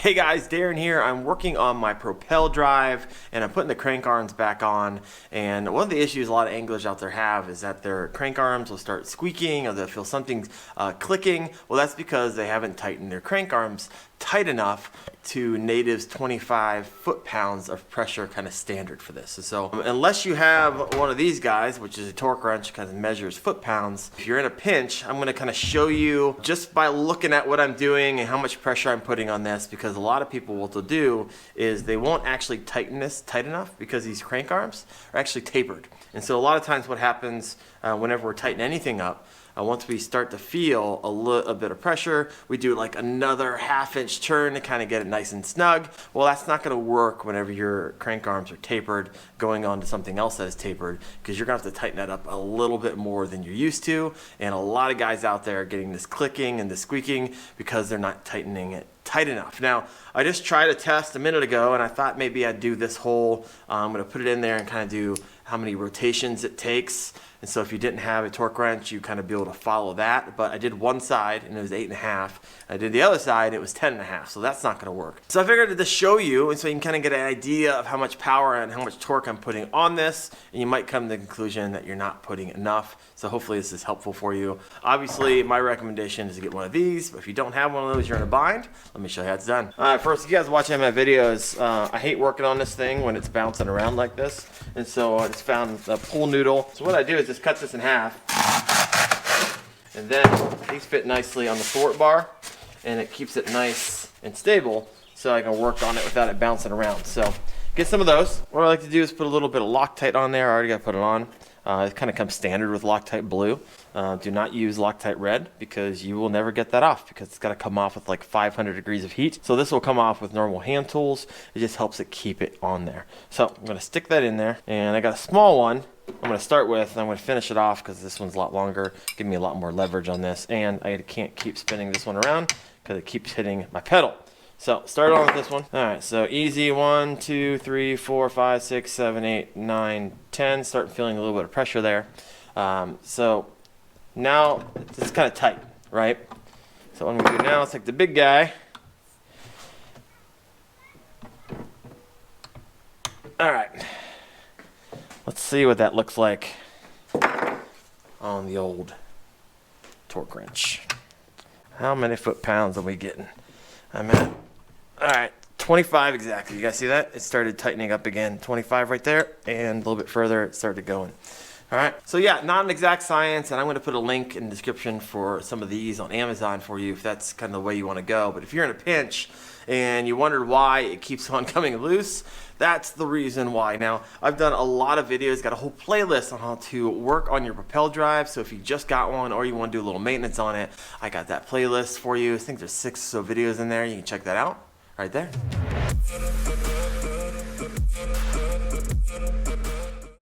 Hey guys, Darren here. I'm working on my Propel Drive and I'm putting the crank arms back on. And one of the issues a lot of anglers out there have is that their crank arms will start squeaking or they'll feel something clicking. Well, that's because they haven't tightened their crank arms tight enough to Native's 25 foot-pounds of pressure kind of standard for this. So unless you have one of these guys, which is a torque wrench, kind of measures foot-pounds, if you're in a pinch, I'm going to kind of show you just by looking at what I'm doing and how much pressure I'm putting on this, because a lot of people, what they'll do is they won't actually tighten this tight enough because these crank arms are actually tapered. And so a lot of times what happens whenever we're tightening anything up, once we start to feel a bit of pressure, we do like another half-inch turn to kind of get it nice and snug. Well, that's not going to work whenever your crank arms are tapered, going on to something else that is tapered, because you're going to have to tighten that up a little bit more than you're used to. And a lot of guys out there are getting this clicking and this squeaking because they're not tightening it tight enough. Now, I just tried a test a minute ago and I thought maybe I'd do this whole, I'm going to put it in there and kind of do how many rotations it takes. And so if you didn't have a torque wrench, you kind of be able to follow that. But I did one side and it was 8.5. I did the other side and it was 10.5. So that's not going to work. So I figured to just show you, and so you can kind of get an idea of how much power and how much torque I'm putting on this. And you might come to the conclusion that you're not putting enough. So hopefully this is helpful for you. Obviously, my recommendation is to get one of these. But if you don't have one of those, you're in a bind. Let me show you how it's done. All right, first, you guys watching my videos, I hate working on this thing when it's bouncing around like this. And so I just found a pool noodle. So what I do is just cut this in half. And then these fit nicely on the thwart bar. And it keeps it nice and stable so I can work on it without it bouncing around. So get some of those. What I like to do is put a little bit of Loctite on there. I already got to put it on. It kind of comes standard with Loctite blue. Do not use Loctite red because you will never get that off because it's got to come off with like 500 degrees of heat. So this will come off with normal hand tools. It just helps it keep it on there. So I'm going to stick that in there, and I got a small one I'm going to start with, and I'm going to finish it off because this one's a lot longer, give me a lot more leverage on this, and I can't keep spinning this one around because it keeps hitting my pedal. So start on with this one. All right, so easy, 1, 2, 3, 4, 5, 6, 7, 8, 9, 10. Start feeling a little bit of pressure there. So now it's kind of tight, right? So what I'm gonna do now is take the big guy. All right, let's see what that looks like on the old torque wrench. How many foot-pounds are we getting? I'm at, all right, 25 exactly. You guys see that? It started tightening up again. 25 right there, and a little bit further, it started going. All right, so yeah, not an exact science, and I'm going to put a link in the description for some of these on Amazon for you if that's kind of the way you want to go. But if you're in a pinch and you wondered why it keeps on coming loose, that's the reason why. Now, I've done a lot of videos, got a whole playlist on how to work on your Propel Drive. So if you just got one or you want to do a little maintenance on it, I got that playlist for you. I think there's 6 or so videos in there. You can check that out right there.